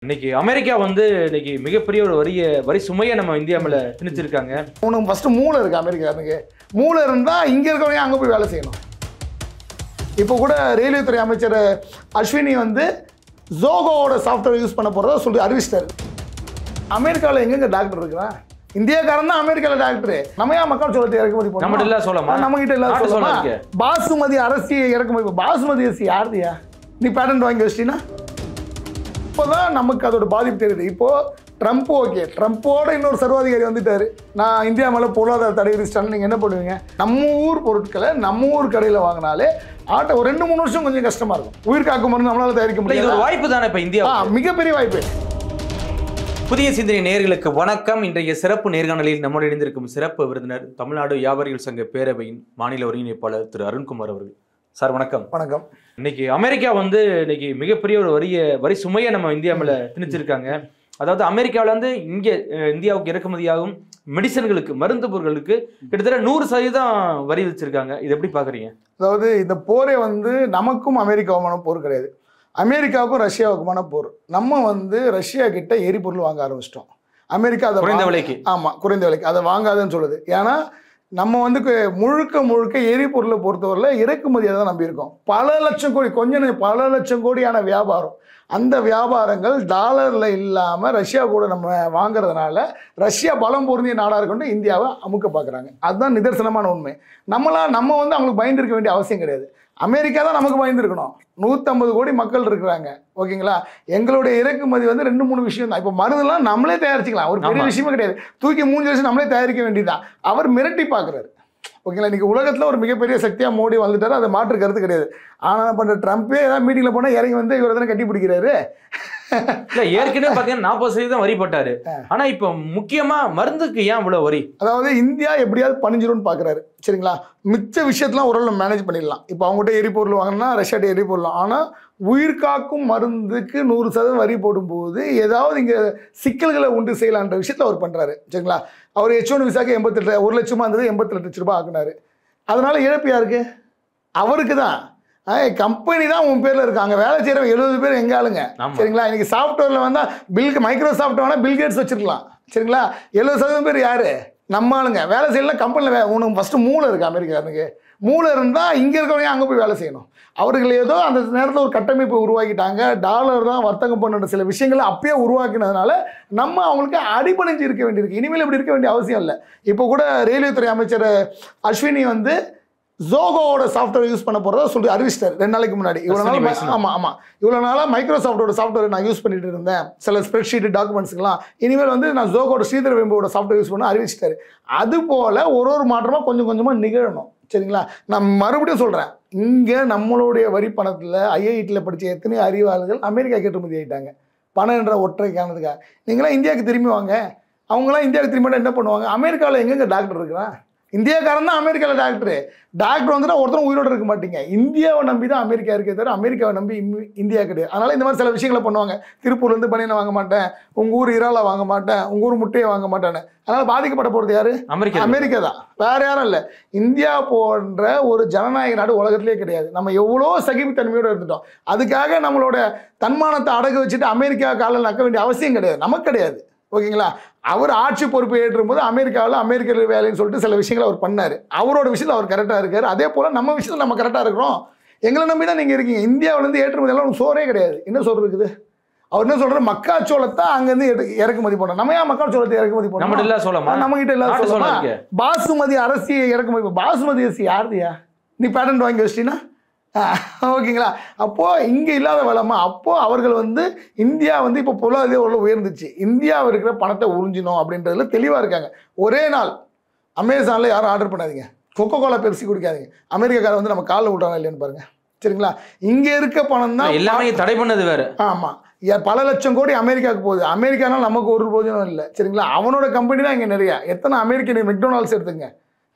இன்னைக்கு அமெரிக்கா இன்னைக்கு மிகப்பெரிய ஒரு வரி சுமையை நம்ம இந்தியா மேல திணிச்சிருக்காங்க. உனக்கு ஃபர்ஸ்ட் மூளை இருக்கு அமெரிக்காவுக்கு. மூளை இருந்தா இங்க இருக்கவங்க அங்க போய் வேலை செய்யணும். இப்போ கூட ரயில்வே துறை அமைச்சர் அஸ்வினி ஜோகோவோட சாஃப்ட்வேர் யூஸ் பண்ண போறதா சொல்லி அறிவிச்சிட்டாரு. அமெரிக்காவில் எங்கெங்க டாக்டர் இருக்கிறான்? இந்தியாக்காரன் தான் அமெரிக்காவில் டாக்டர். நம்ம ஏன் மக்கள் சோளத்தை இறக்குமதி பண்ணோம்? நம்ம எல்லாம் சொல்லமா? நம்ம கிட்ட எல்லாம் சொல்லமா? பாசுமதி அரிசி இறக்குமதி. பாசுமதி அரிசி யாருதியா? நீ பேட்டன்ட் வாங்கி வச்சிட்டீங்கன்னா இப்போதான் நமக்கு அதோட பாதிப்பு தெரியுது. இப்போ ட்ரம்ப் ஓகே, ட்ரம்ப்போட இன்னொரு சர்வாதிகாரி வந்துட்டாரு. நான் இந்தியா மேலே பொருளாதார தடை விதிச்சிட்டான்னு நீங்கள் என்ன பண்ணுவீங்க? நம்ம ஊர் பொருட்களை நம்ம ஊர் கடையில் வாங்கினாலே ஒரு 2-3 வருஷம் கொஞ்சம் கஷ்டமா இருக்கும். உயிர் காக்கும் மருந்து நம்மளால தயாரிக்க முடியாது. இது ஒரு வாய்ப்பு தானே இப்போ இந்தியா? மிகப்பெரிய வாய்ப்பு. புதிய சிந்தனை நேயர்களுக்கு வணக்கம். இன்றைய சிறப்பு நேர்காணலில் நம்மோடு இணைந்திருக்கும் சிறப்பு விருந்தினர் தமிழ்நாடு வியாபாரிகள் சங்க பேரவையின் மாநில ஒருங்கிணைப்பாளர் திரு அருண்குமார் அவர்கள். சார் வணக்கம். வணக்கம். இன்னைக்கு அமெரிக்கா இன்னைக்கு மிகப்பெரிய ஒரு வரி சுமையை நம்ம இந்தியா மேல திணிச்சிருக்காங்க. அதாவது அமெரிக்காவில் இந்தியாவுக்கு இறக்குமதியாகும் மெடிசன்களுக்கு, மருந்து பொருட்களுக்கு கிட்டத்தட்ட 100% வரி விதிச்சிருக்காங்க. இது எப்படி பாக்குறீங்க? அதாவது இந்த போரே நமக்கும் அமெரிக்காவுமான போர் கிடையாது, அமெரிக்காவுக்கும் ரஷ்யாவுக்குமான போர். நம்ம ரஷ்யா கிட்ட எரிபொருள் வாங்க ஆரம்பிச்சிட்டோம். அமெரிக்கா அதை குறைந்த விலைக்கு, குறைந்த விலைக்கு அதை வாங்காதுன்னு சொல்லுது. ஏன்னா நம்ம முழுக்க எரிபொருளை பொறுத்தவரையில் இறக்குமதியை தான் நம்பியிருக்கோம். பல லட்சம் கோடி, பல லட்சம் கோடியான வியாபாரம். அந்த வியாபாரங்கள் டாலரில் இல்லாமல் ரஷ்யா கூட நம்ம வாங்குறதுனால ரஷ்யா பலம் பொருந்திய நாடாக இருக்கணும் இந்தியாவை அமுக்க பார்க்குறாங்க. அதுதான் நிதர்சனமான உண்மை. நம்ம அவங்களுக்கு பயந்துருக்க வேண்டிய அவசியம் கிடையாது. அமெரிக்கா தான் நமக்கு பயந்துருக்கணும். 150 கோடி மக்கள் இருக்கிறாங்க. ஓகேங்களா? எங்களுடைய இறக்குமதி 2-3 விஷயம் தான். இப்போ மருந்துலாம் நம்மளே தயாரிச்சிக்கலாம், ஒரு பெரிய விஷயமே கிடையாது. தூக்கி 3 வருஷம் நம்மளே தயாரிக்க வேண்டியதுதான். அவர் மிரட்டி பார்க்குறாரு. ஓகேங்களா? இன்னைக்கு உலகத்தில் ஒரு மிகப்பெரிய சக்தியாக மோடி வந்துட்டாரு, அதை மாற்று கருத்து கிடையாது. ஆனால் பண்ணுற ட்ரம்ப்பே ஏதாவது மீட்டிங்கில் போனால் இறங்கி இவரை தானே கட்டி பிடிக்கிறாரு. இல்லை, ஏற்கனவே பார்த்தீங்கன்னா 40% வரி போட்டாரு. ஆனால் இப்போ முக்கியமாக மருந்துக்கு ஏன் இவ்வளோ வரி? அதாவது இந்தியா எப்படியாவது பணிஞ்சிரும்னு பார்க்குறாரு. சரிங்களா? மிச்ச விஷயத்தெல்லாம் ஓரளவு மேனேஜ் பண்ணிடலாம். இப்போ அவங்ககிட்ட எரிபொருள் வாங்கினா ரஷ்யாட்ட எரிபொருள். ஆனால் உயிர் காக்கும் மருந்துக்கு 100% வரி போடும்போது ஏதாவது இங்கே சிக்கல்களை உண்டு செய்யலான்ற விஷயத்தில் அவர் பண்ணுறாரு. சரிங்களா? அவர் H1 விசாக்கு 88, 1 லட்சமாக இருந்தது 88 லட்ச ரூபாய் ஆக்குனாரு. அதனால இழப்பு யாருக்கு? அவருக்கு தான். கம்பெனி தான் உன் பேரில் இருக்காங்க, வேலை செய்கிற 70 பேர் எங்க ஆளுங்க. சரிங்களா? இன்னைக்கு சாஃப்ட்வேரில் வந்தால் மைக்ரோசாஃப்ட் வேணால் பில்கேட்ஸ் வச்சிருக்கலாம். சரிங்களா? 70% பேர் யாரு? நம்ம ஆளுங்க. வேலை செய்யலாம் கம்பெனியில். உனக்கு ஃபர்ஸ்ட் மூளை இருக்கு அமெரிக்காவுக்கு. மூளை இருந்தால் இங்கே இருக்கிறவங்க அங்கே போய் வேலை செய்யணும். அவர்கள் ஏதோ அந்த நேரத்தில் ஒரு கட்டமைப்பை உருவாக்கிட்டாங்க. டாலர் தான் வர்த்தகம் பண்ணுற சில விஷயங்களை அப்பயே உருவாக்கினதுனால நம்ம அவங்களுக்கு அடிபணிஞ்சு இருக்க வேண்டியிருக்கு. இனிமேல் இப்படி இருக்க வேண்டிய அவசியம் இல்லை. இப்போ கூட ரயில்வே துறை அமைச்சர் அஸ்வினி ஜோகோவோட சாஃப்ட்வேர் யூஸ் பண்ண போறதா சொல்லி அறிவிச்சிட்டாரு 2 நாளைக்கு முன்னாடி. இவ்வளோ நாளாக மைக்ரோசாஃப்டோட சாஃப்ட்வேர் நான் யூஸ் பண்ணிட்டு இருந்தேன், சில ஸ்ப்ரெட்ஷீட் டாக்குமெண்ட்ஸ்க்குலாம். இனிமேல் நான் ஜோகோட ஸ்ரீதர் வெம்போட சாஃப்ட்வேர் யூஸ் பண்ண அறிவிச்சிட்டாரு. அது போல ஒரு மாற்றமாக கொஞ்சம் கொஞ்சமாக நிகழணும். சரிங்களா? நான் மறுபடியும் சொல்கிறேன், இங்கே நம்மளுடைய வரி பணத்தில் ஐஐடியில் படித்த எத்தனையோ அறிவாளர்கள் அமெரிக்கா ஏற்றுமதி ஆகிட்டாங்க பணம் என்ற ஒற்றை காரணத்துக்காக. நீங்களாம் இந்தியாவுக்கு திரும்பி வாங்க. அவங்களாம் இந்தியாவுக்கு திரும்பி என்ன பண்ணுவாங்க? அமெரிக்காவில் எங்கெங்க டாக்டர் இருக்கிறான்? இந்தியாக்காரன் தான் அமெரிக்காவில் டாக்டர் ஒருத்தரும் உயிரோடு இருக்க மாட்டீங்க. இந்தியாவை நம்பி தான் அமெரிக்கா இருக்கே தவிர அமெரிக்காவை நம்பி இந்தியா கிடையாது. அதனால் இந்த மாதிரி சில விஷயங்களை பண்ணுவாங்க. திருப்பூர்லேருந்து பனியனை வாங்க மாட்டேன், உங்கள் ஊர் இறாலை வாங்க மாட்டேன், உங்கள் ஊர் முட்டையை வாங்க மாட்டேன்னு. அதனால் பாதிக்கப்பட போகிறது யார்? அமெரிக்கா தான், வேற யாரும் இல்லை. இந்தியா போன்ற ஒரு ஜனநாயக நாடு உலகத்திலே கிடையாது. நம்ம எவ்வளோ சகிப்புத்தன்மையோடு இருந்துட்டோம். அதுக்காக நம்மளோட தன்மானத்தை அடகு வச்சுட்டு அமெரிக்கா காலில் நக்க வேண்டிய அவசியம் கிடையாது, நமக்கு கிடையாது. ஓகேங்களா? அவர் ஆட்சி பொறுப்பை ஏற்றும் போது அமெரிக்க வேலைன்னு சொல்லிட்டு சில விஷயங்களை அவர் பண்ணார். அவரோட விஷயத்தில் அவர் கரெக்டாக இருக்கார். அதே போல் நம்ம விஷயத்தில் நம்ம கரெக்டாக இருக்கிறோம். எங்களை நம்பி தான் நீங்கள் இருக்கீங்க. இந்தியாவிலேருந்து ஏற்றுமதியெல்லாம் சோறே கிடையாது. என்ன சோறு இருக்குது? அவர் என்ன சொல்கிறார்? மக்காச்சோளத்தை அங்கேருந்து இறக்குமதி பண்ணோம். நம்ம ஏன் மக்காச்சோளத்தை இறக்குமதி பண்ணோம்? நம்ம கிட்ட எல்லாம் சொல்லலாம். பாசுமதி அரிசி இறக்குமதி. பாசுமதி அரிசி யாருதியா? நீ பேட்டன்ட் வாங்கி வச்சிட்டீங்கன்னா ஓகேங்களா? அப்போது இங்கே இல்லாத வளமா? அப்போது அவர்கள் இந்தியா இப்போ பொருளாதார உயர்ந்துச்சு, இந்தியாவில் இருக்கிற பணத்தை உறிஞ்சினோம் அப்படின்றதுல தெளிவாக இருக்காங்க. ஒரே நாள் அமேசானில் யாரும் ஆர்டர் பண்ணாதீங்க, கொக்கோ கோலா பெப்சி குடிக்காதீங்க. அமெரிக்காக்காரர் நம்ம காலில் விட்டாங்க இல்லைன்னு பாருங்கள். சரிங்களா? இங்கே இருக்க பணம் தான் எல்லாமே தடை பண்ணது வேறு. ஆமாம், பல லட்சம் கோடி அமெரிக்காவுக்கு போகுது. அமெரிக்கானால் நமக்கு ஒரு பிரயோஜனம் இல்லை. சரிங்களா? அவனோட கம்பெனி தான் இங்கே நிறையா. எத்தனை அமெரிக்கன் மெக்டொனால்ட்ஸ் எடுத்துங்க,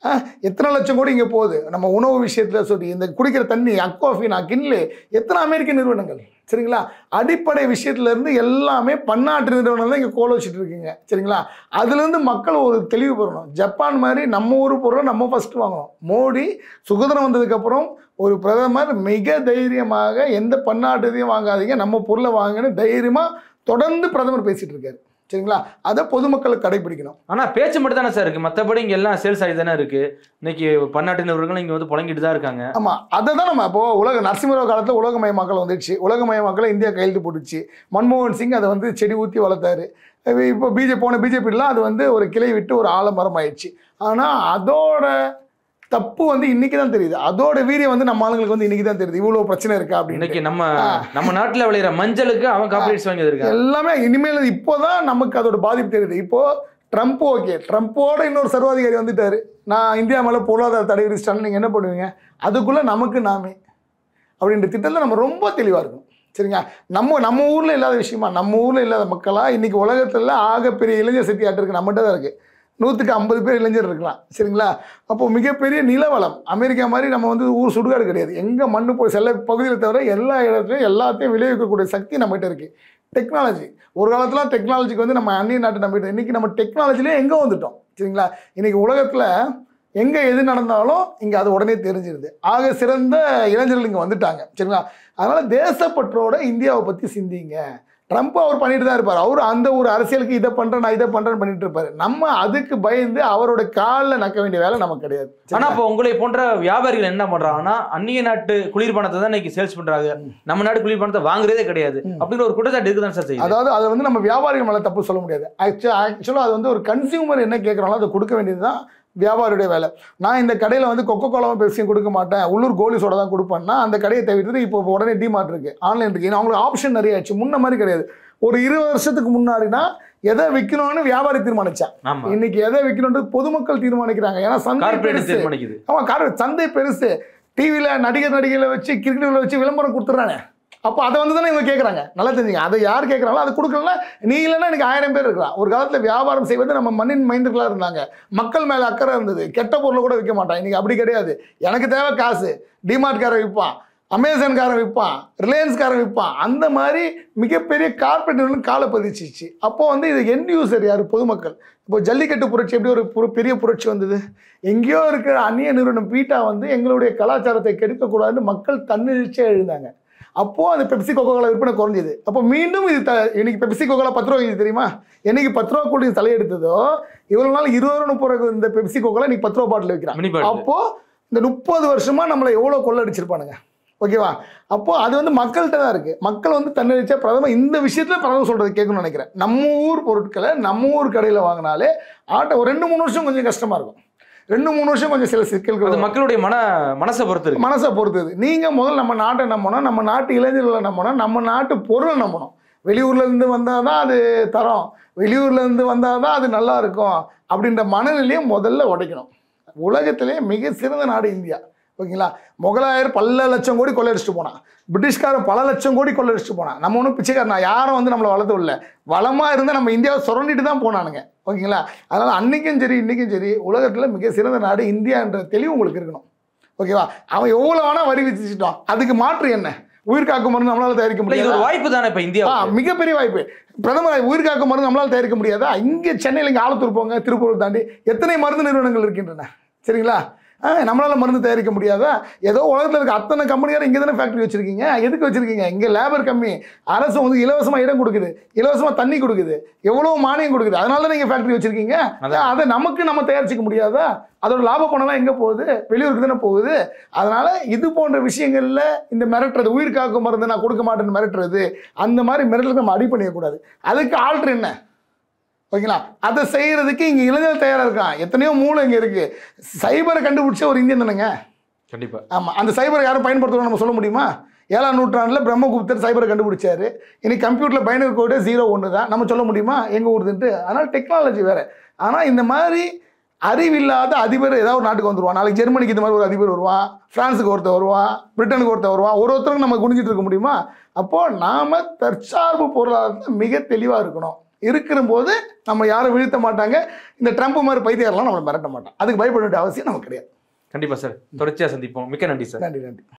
எத்தனை லட்சம் கோடி இங்கே போகுது. நம்ம உணவு விஷயத்தில் சொல்லி இந்த குடிக்கிற தண்ணி, அக்வாஃபினா, கின்லே, எத்தனை அமெரிக்க நிறுவனங்கள். சரிங்களா? அடிப்படை விஷயத்துலேருந்து எல்லாமே பன்னாட்டு நிறுவனம் தான் இங்கே கோல வச்சுட்டு இருக்குங்க. சரிங்களா? அதுலேருந்து மக்கள் ஒரு தெளிவு பெறணும். ஜப்பான் மாதிரி நம்ம ஊர் பொருளை நம்ம ஃபஸ்ட்டு வாங்கணும். மோடி சுதந்திரம் வந்ததுக்கப்புறம் ஒரு பிரதமர் மிக தைரியமாக எந்த பன்னாட்டு இதையும் வாங்காதீங்க, நம்ம பொருளை வாங்கன்னு தைரியமாக தொடர்ந்து பிரதமர் பேசிட்டு இருக்காரு. சரிங்களா? அதை பொதுமக்களுக்கு கடைபிடிக்கணும். ஆனா பேச்சு மட்டும் தானே சார் இருக்கு, மற்றபடி இங்க எல்லாம் சேல்ஸ் ஆகி தானே இருக்கு. இன்னைக்கு பன்னாட்டு நிறுவனங்கள் இங்க வந்து புழங்கிட்டு தான் இருக்காங்க. ஆமா, அதை தான் நம்ம இப்போ நரசிம்மராவ் காலத்தில் உலகமயமாக்கல் வந்துடுச்சு. உலகமயமாக்கலை இந்தியா கையெழுத்து போட்டுச்சு. மன்மோகன் சிங் அதை வந்து செடி ஊற்றி வளர்த்தாரு. இப்போ பிஜேபிலாம் அது வந்து ஒரு கிளை விட்டு ஒரு ஆலமரம் ஆயிடுச்சு. ஆனால் அதோட தப்பு வந்து இன்னைக்கு தான் தெரியுது. அதோட வீரியம் வந்து நம்ம ஆளுங்களுக்கு வந்து இன்னைக்கு தான் தெரியுது. இவ்வளவு பிரச்சனை இருக்கா அப்படின்னு. இன்னைக்கு நம்ம நாட்டுல விளையிற மஞ்சளுக்கு அவன் காப்பீட்ஸ் வாங்கி இருக்கான். எல்லாமே இனிமேல் இப்போதான் நமக்கு அதோட பாதிப்பு தெரியுது. இப்போ ட்ரம்ப் ஓகே, ட்ரம்ப்போட இன்னொரு சர்வாதிகாரி வந்துட்டாரு. நான் இந்தியா மேலே பொருளாதார தடை விதிச்சிட்டாலும் நீங்கள் என்ன பண்ணுவீங்க, அதுக்குள்ள நமக்கு நாமே அப்படின்ற திட்டத்தில் நம்ம ரொம்ப தெளிவாக இருக்கும். சரிங்க, நம்ம ஊரில் இல்லாத விஷயமா, நம்ம ஊரில் இல்லாத மக்களாக இன்னைக்கு உலகத்தில் ஆகப்பெரிய இளைஞர் சக்தி ஆட்டு இருக்கு நம்மகிட்ட தான் இருக்குது. 100க்கு 50 பேர் இளைஞர் இருக்கலாம். சரிங்களா? அப்போது மிகப்பெரிய நிலவளம். அமெரிக்கா மாதிரி நம்ம வந்து ஊர் சுடுகாடு கிடையாது. எங்கே மண்ணு போய் சில பகுதியில் தவிர எல்லா இடத்துலையும் எல்லாத்தையும் விளைவிக்கக்கூடிய சக்தி நம்மகிட்ட இருக்குது. டெக்னாலஜி, ஒரு காலத்தில் டெக்னாலஜிக்கு வந்து நம்ம அந்நிய நாட்டை நம்பிட்டு, இன்றைக்கி நம்ம டெக்னாலஜிலே எங்கே வந்துட்டோம். சரிங்களா? இன்றைக்கி உலகத்தில் எங்கே எது நடந்தாலும் இங்கே அது உடனே தெரிஞ்சிருது. ஆக சிறந்த இளைஞர்கள் இங்கே வந்துட்டாங்க. சரிங்களா? அதனால் தேசப்பற்றோட இந்தியாவை பற்றி சிந்திங்க. ட்ரம்ப் அவர் பண்ணிட்டு தான் இருப்பார். அவர் அந்த ஒரு அரசியலுக்கு இதை பண்ணுறேன் நான் இதை பண்ணுறேன்னு பண்ணிட்டு இருப்பாரு. நம்ம அதுக்கு பயந்து அவரோட காலில் நக்க வேண்டிய வேலை நமக்கு கிடையாது. ஆனால் இப்போ உங்களை போன்ற வியாபாரிகள் என்ன பண்ணுறாங்கன்னா, அந்நிய நாட்டு குளிர்பானத்தை தான் இன்னைக்கு சேல்ஸ் பண்ணுறாங்க, நம்ம நாட்டு குளிர்பானத்தை வாங்குறதே கிடையாது அப்படிங்கிற ஒரு குற்றச்சாட்டு இருக்குதான் சார் செய்யுது. அதாவது அதை வந்து நம்ம வியாபாரிகள் மேலே தப்பு சொல்ல முடியாது. ஆக்சுவலாக அது வந்து ஒரு கன்சியூமர் என்ன கேட்குறாங்களோ அதை கொடுக்க வேண்டியது தான் வியாபாரியுடைய வேலை. நான் இந்த கடையில் வந்து கொக்கோ கோலாவும் பெப்சியும் கொடுக்க மாட்டேன், உள்ளூர் கோலி சோடா தான் கொடுப்பேன்னா அந்த கடையை தவிர்த்து இப்போ உடனே டிமார்ட் இருக்குது, ஆன்லைன் இருக்குது. அவங்களுக்கு ஆப்ஷன் நிறைய ஆச்சு. முன்ன மாதிரி கிடையாது. ஒரு 20 வருஷத்துக்கு முன்னாடினா எதை விற்கணும்னு வியாபாரி தீர்மானிச்சான். இன்னைக்கு எதை விற்கணும்னு பொதுமக்கள் தீர்மானிக்கிறாங்க. ஏன்னா சந்தை பெருசு. ஆமாம், சந்தை பெருசு. டிவியில் நடிகர்களை வச்சு கிரிக்கெட்டில் வச்சு விளம்பரம் கொடுத்துட்றானே. அப்போ அதை வந்து தானே இவங்க கேட்குறாங்க. நல்லா தெரிஞ்சுங்க, அதை யார் கேட்குறாங்களோ அதை கொடுக்கலன்னா நீ இல்லைன்னா எனக்கு 1000 பேர் இருக்கலாம். ஒரு காலத்தில் வியாபாரம் செய்வது நம்ம மண்ணின் மைந்தர்களாக இருந்தாங்க. மக்கள் மேலே அக்கறை இருந்தது. கெட்ட பொருளை கூட விற்க மாட்டான். இன்றைக்கி அப்படி கிடையாது. எனக்கு தேவை காசு, டிமார்ட்காரன் விற்பான், அமேசான்காரன் விற்பான், ரிலையன்ஸ்காரன் விற்பான். அந்த மாதிரி மிகப்பெரிய கார்பரேட் காலை பதிச்சிச்சு. அப்போது வந்து இது எண்ட் யூசர் யார்? பொதுமக்கள். இப்போ ஜல்லிக்கட்டு புரட்சி எப்படி ஒரு பெரிய புரட்சி வந்தது? எங்கேயோ இருக்கிற அந்நிய நிறுவனம் பீட்டா வந்து எங்களுடைய கலாச்சாரத்தை கெடுக்கக்கூடாதுன்னு மக்கள் தன்னெழுச்சியாக எழுந்தாங்க. அப்போது அந்த பெப்சி கோகோ கோலா விற்பனை குறைஞ்சிது. அப்போ மீண்டும் இது இன்னைக்கு பெப்சி கோகோ கோலா 10 ரூபா தெரியுமா? என்னைக்கு 10 ரூபா கூட்டி தலையெடுத்ததோ இவ்வளோ நாள் 20 ரூபா 30 ரூபா இந்த பெப்சி கோகோ கோலா இன்னைக்கு 10 ரூபா பாட்டில் வைக்கிறான். அப்போது இந்த 30 வருஷமா நம்மளை எவ்வளோ கொள்ளடிச்சிருப்பானுங்க. ஓகேவா? அப்போது அது வந்து மக்கள்கிட்ட தான் இருக்குது. மக்கள் வந்து தன்னெழுச்சியா பிரதமர் இந்த விஷயத்தில் பிரதமர் சொல்கிறது கேட்கணும்னு நினைக்கிறேன். நம்ம ஊர் பொருட்களை நம்ம ஊர் கடையில் வாங்கினாலே ஒரு 2-3 வருஷம் கொஞ்சம் கஷ்டமாக இருக்கும். 2-3 வருஷம் கொஞ்சம் சில சிக்கல்கள் மக்களுடைய மனசை பொறுத்தது. நீங்கள் முதல்ல நம்ம நாட்டை நம்பணும், நம்ம நாட்டு இளைஞர்களை நம்பணும், நம்ம நாட்டு பொருளை நம்பணும். வெளியூர்லேருந்து வந்தால் தான் அது தரம், வெளியூர்லேருந்து வந்தால் தான் அது நல்லா இருக்கும் அப்படின்ற மனநிலையை முதல்ல உடைக்கணும். உலகத்திலே மிக சிறந்த நாடு இந்தியா. ஓகேங்களா? முகலாயர் பல லட்சம் கோடி கொள்ளடிச்சிட்டு போனான். பிரிட்டிஷ்காரன் பல லட்சம் கோடி கொள்ளடிச்சிட்டு போனான். நம்ம ஒன்றும் பிச்சைக்காரன் யாரும் வந்து நம்மளை வளர்த்து இல்லை. வளமாக இருந்தால் நம்ம இந்தியாவை சுரண்டிட்டு தான் போனானுங்க. ஓகேங்களா? அதனால் அன்றைக்கும் சரி இன்றைக்கும் சரி உலகத்தில் மிக சிறந்த நாடு இந்தியா என்ற தெளிவு உங்களுக்கு இருக்கணும். ஓகேவா? அவன் எவ்வளோ வேணால் வரி விதிச்சுட்டான். அதுக்கு மாற்று என்ன? உயிர் காக்கும் மருந்து நம்மளால் தயாரிக்க முடியாது. ஒரு வாய்ப்பு தானே இப்போ இந்தியா, மிகப்பெரிய வாய்ப்பு. பிரதமர் உயிர் காக்கும் மருந்து நம்மளால் தயாரிக்க முடியாதா? இங்கே சென்னையில் இங்கே ஆலத்தூர் போங்க, திருப்பூர் தாண்டி எத்தனை மருந்து நிறுவனங்கள் இருக்கின்றன. சரிங்களா? நம்மளால் மருந்து தயாரிக்க முடியாதா? ஏதோ உலகத்தில் இருக்க அத்தனை கம்பெனியாரும் இங்கே தானே ஃபேக்ட்ரி வச்சுருக்கீங்க. எதுக்கு வச்சுருக்கீங்க? இங்கே லேபர் கம்மி, அரசு வந்து இலவசமாக இடம் கொடுக்குது, இலவசமாக தண்ணி கொடுக்குது, எவ்வளோ மானியம் கொடுக்குது. அதனால தான் நீங்கள் ஃபேக்ட்ரி வச்சுருக்கீங்க. அதை நம்ம தயாரிச்சிக்க முடியாதா? அதோட லாப பணம்லாம் எங்கே போகுது? வெளியூருக்கு தானே போகுது. அதனால் இது போன்ற விஷயங்களில் இந்த மிரட்டுறது, உயிர் காக்கும் மருந்து நான் கொடுக்க மாட்டேன்னு மிரட்டுறது, அந்த மாதிரி மிரட்டலுக்கு நம்ம அடி பண்ணிடக்கூடாது. அதுக்கு ஆல்ட்ரு என்ன? ஓகேங்களா? அதை செய்கிறதுக்கு இங்கே இளைஞர் தயாராக இருக்கான். எத்தனையோ மூளை இங்கே இருக்குது. சைபரை கண்டுபிடிச்ச ஒரு இந்தியன் தானேங்க. கண்டிப்பாக. ஆமாம், அந்த சைபரை யாரும் பயன்படுத்தணும்னு நம்ம சொல்ல முடியுமா? 7ஆம் நூற்றாண்டில் பிரம்மகுப்தர் சைபரை கண்டுபிடிச்சாரு. இன்னைக்கு கம்ப்யூட்டரில் பைனரி கோடு 0-1 தான். நம்ம சொல்ல முடியுமா எங்கே ஊருதுன்ட்டு? அதனால் டெக்னாலஜி வேறு. ஆனால் இந்த மாதிரி அறிவில்லாத அதிபர் ஏதாவது ஒரு நாட்டுக்கு வந்துடுவான். நாளைக்கு ஜெர்மனிக்கு இந்த மாதிரி ஒரு அதிபர் வருவான், ஃப்ரான்ஸுக்கு ஒருத்தர் வருவான், பிரிட்டனுக்கு ஒருத்தர் வருவான். ஒருத்தருக்கு நம்ம குனிஞ்சிட்டு இருக்க முடியுமா? அப்போது நாம் தற்சார்பு பொருளாதாரத்தில் மிக தெளிவாக இருக்கணும். இருக்கிற போது நம்ம யாரும் வீழ்த்த மாட்டாங்க. இந்த ட்ரம்ப் மாதிரி பைத்தியாரெல்லாம் நம்மளை மிரட்ட மாட்டான். அதுக்கு பயப்பட வேண்டிய அவசியம் நமக்கு கிடையாது. கண்டிப்பாக சார். தொடர்ச்சியாக சந்திப்போம். மிக்க நன்றி சார். நன்றி.